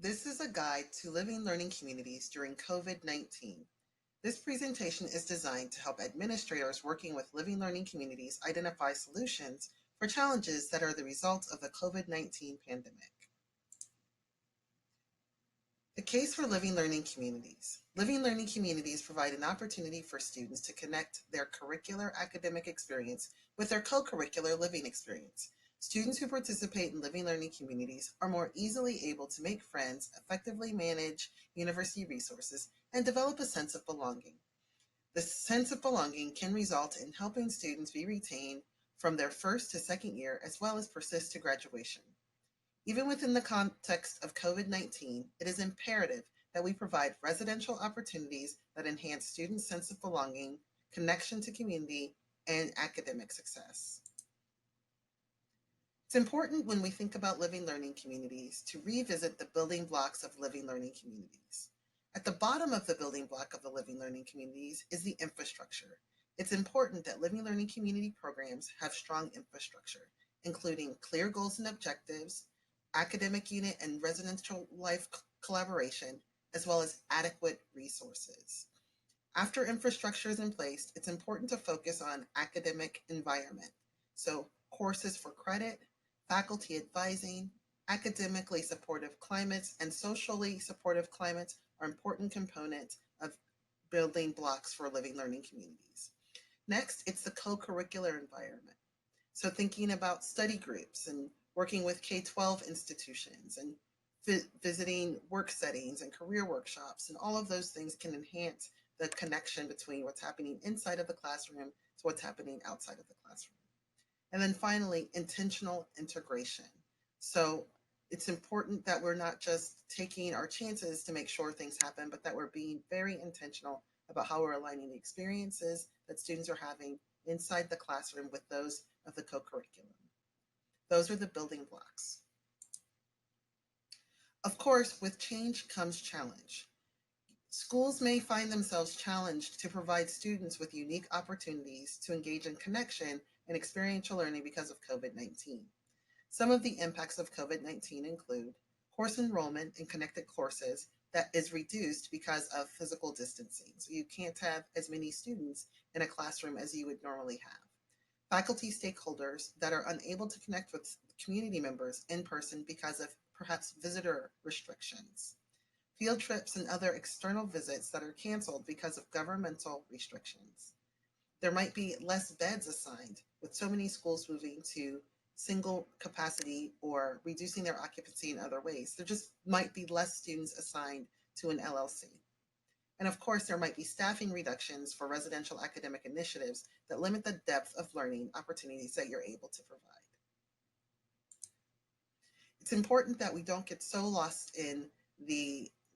This is a guide to living learning communities during COVID-19. This presentation is designed to help administrators working with living learning communities identify solutions for challenges that are the result of the COVID-19 pandemic. The case for living learning communities. Living learning communities provide an opportunity for students to connect their curricular academic experience with their co-curricular living experience. Students who participate in living learning communities are more easily able to make friends, effectively manage university resources, and develop a sense of belonging. This sense of belonging can result in helping students be retained from their first to second year as well as persist to graduation. Even within the context of COVID-19, it is imperative that we provide residential opportunities that enhance students' sense of belonging, connection to community, and academic success. It's important when we think about living learning communities to revisit the building blocks of living learning communities. At the bottom of the building block of the living learning communities is the infrastructure. It's important that living learning community programs have strong infrastructure, including clear goals and objectives, academic unit and residential life collaboration, as well as adequate resources. After infrastructure is in place, it's important to focus on academic environment. So courses for credit, faculty advising, academically supportive climates, and socially supportive climates are important components of building blocks for living learning communities. Next, it's the co-curricular environment. So thinking about study groups and working with K-12 institutions and visiting work settings and career workshops, and all of those things can enhance the connection between what's happening inside of the classroom to what's happening outside of the classroom. And then finally, intentional integration. So it's important that we're not just taking our chances to make sure things happen, but that we're being very intentional about how we're aligning the experiences that students are having inside the classroom with those of the co-curriculum. Those are the building blocks. Of course, with change comes challenge. Schools may find themselves challenged to provide students with unique opportunities to engage in connection and experiential learning because of COVID-19. Some of the impacts of COVID-19 include course enrollment in connected courses that is reduced because of physical distancing. So you can't have as many students in a classroom as you would normally have. Faculty stakeholders that are unable to connect with community members in person because of perhaps visitor restrictions. Field trips and other external visits that are canceled because of governmental restrictions. There might be less beds assigned with so many schools moving to single capacity or reducing their occupancy in other ways. There just might be less students assigned to an LLC. And of course, there might be staffing reductions for residential academic initiatives that limit the depth of learning opportunities that you're able to provide. It's important that we don't get so lost in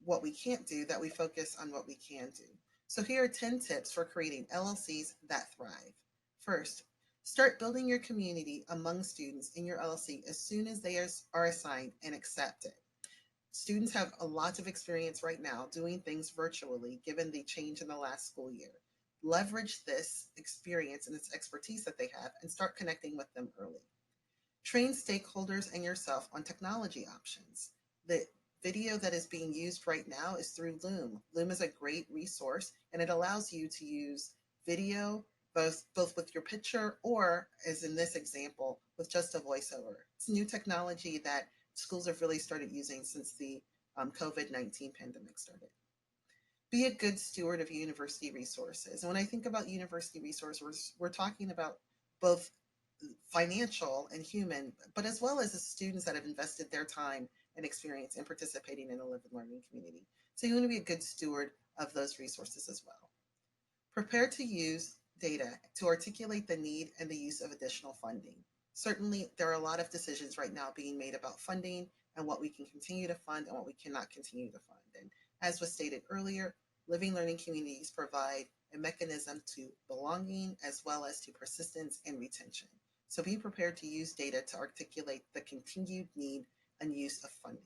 what we can't do that we focus on what we can do. So here are 10 tips for creating LLCs that thrive. First, start building your community among students in your LLC as soon as they are assigned and accepted. Students have a lot of experience right now doing things virtually given the change in the last school year. Leverage this experience and this expertise that they have and start connecting with them early. Train stakeholders and yourself on technology options. The video that is being used right now is through Loom. Loom is a great resource and it allows you to use video both with your picture or, as in this example, with just a voiceover. It's new technology that schools have really started using since the COVID-19 pandemic started. Be a good steward of university resources. And when I think about university resources, we're talking about both financial and human, but as well as the students that have invested their time and experience in participating in a living learning community. So you want to be a good steward of those resources as well. Prepare to use data to articulate the need and the use of additional funding. Certainly, there are a lot of decisions right now being made about funding and what we can continue to fund and what we cannot continue to fund. And as was stated earlier, living learning communities provide a mechanism to belonging as well as to persistence and retention. So be prepared to use data to articulate the continued need and use of funding.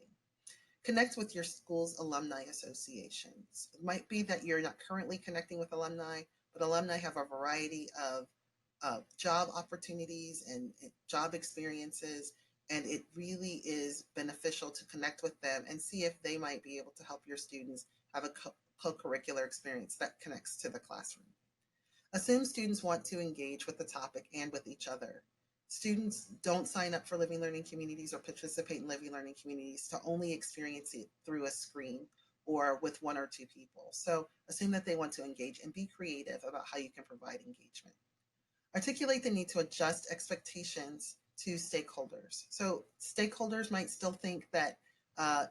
Connect with your school's alumni associations. It might be that you're not currently connecting with alumni, but alumni have a variety of job opportunities and job experiences and it really is beneficial to connect with them and see if they might be able to help your students have a co-curricular experience that connects to the classroom. Assume students want to engage with the topic and with each other. Students don't sign up for living learning communities or participate in living learning communities to only experience it through a screen or with one or two people. So assume that they want to engage and be creative about how you can provide engagement. Articulate the need to adjust expectations to stakeholders. So stakeholders might still think that uh,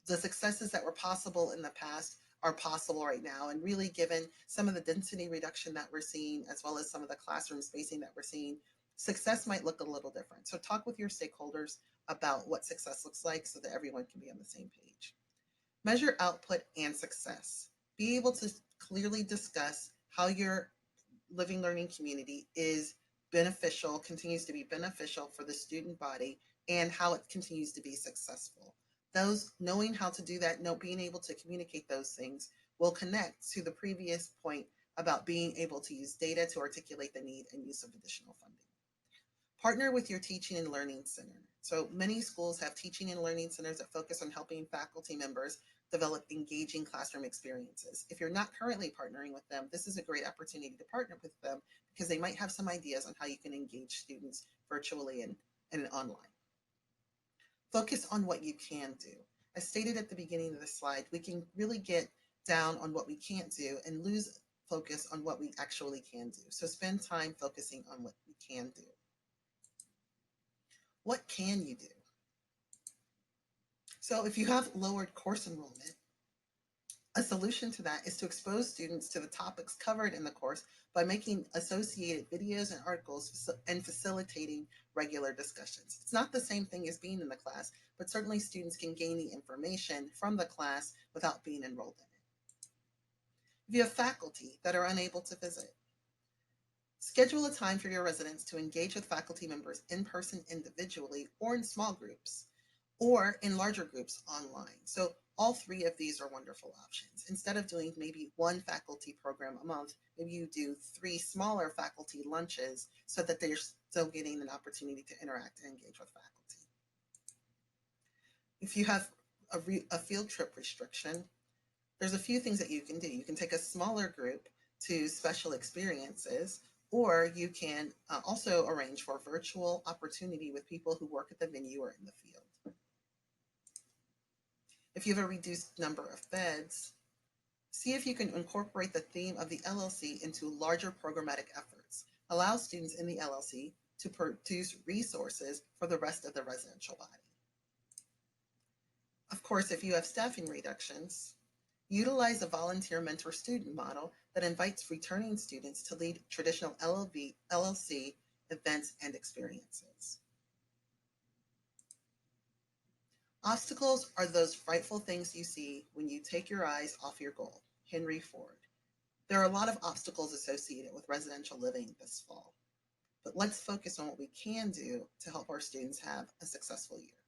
the successes that were possible in the past are possible right now. And really, given some of the density reduction that we're seeing, as well as some of the classroom spacing that we're seeing, success might look a little different. So talk with your stakeholders about what success looks like so that everyone can be on the same page. Measure output and success. Be able to clearly discuss how your living learning community is beneficial, continues to be beneficial for the student body, and how it continues to be successful. Those knowing how to do that, being able to communicate those things will connect to the previous point about being able to use data to articulate the need and use of additional funding. Partner with your teaching and learning center. So many schools have teaching and learning centers that focus on helping faculty members develop engaging classroom experiences. If you're not currently partnering with them, this is a great opportunity to partner with them because they might have some ideas on how you can engage students virtually and online. Focus on what you can do. As stated at the beginning of the slide, we can really get down on what we can't do and lose focus on what we actually can do. So spend time focusing on what we can do. What can you do? So if you have lowered course enrollment, a solution to that is to expose students to the topics covered in the course by making associated videos and articles and facilitating regular discussions. It's not the same thing as being in the class, but certainly students can gain the information from the class without being enrolled in it. If you have faculty that are unable to visit, schedule a time for your residents to engage with faculty members in person individually or in small groups or in larger groups online. So all three of these are wonderful options. Instead of doing maybe one faculty program a month, maybe you do 3 smaller faculty lunches so that they're still getting an opportunity to interact and engage with faculty. If you have a field trip restriction, there's a few things that you can do. You can take a smaller group to special experiences, or you can also arrange for virtual opportunity with people who work at the venue or in the field. If you have a reduced number of beds, see if you can incorporate the theme of the LLC into larger programmatic efforts. Allow students in the LLC to produce resources for the rest of the residential body. Of course, if you have staffing reductions, utilize a volunteer mentor student model that invites returning students to lead traditional LLC events and experiences. Obstacles are those frightful things you see when you take your eyes off your goal. Henry Ford. There are a lot of obstacles associated with residential living this fall, but let's focus on what we can do to help our students have a successful year.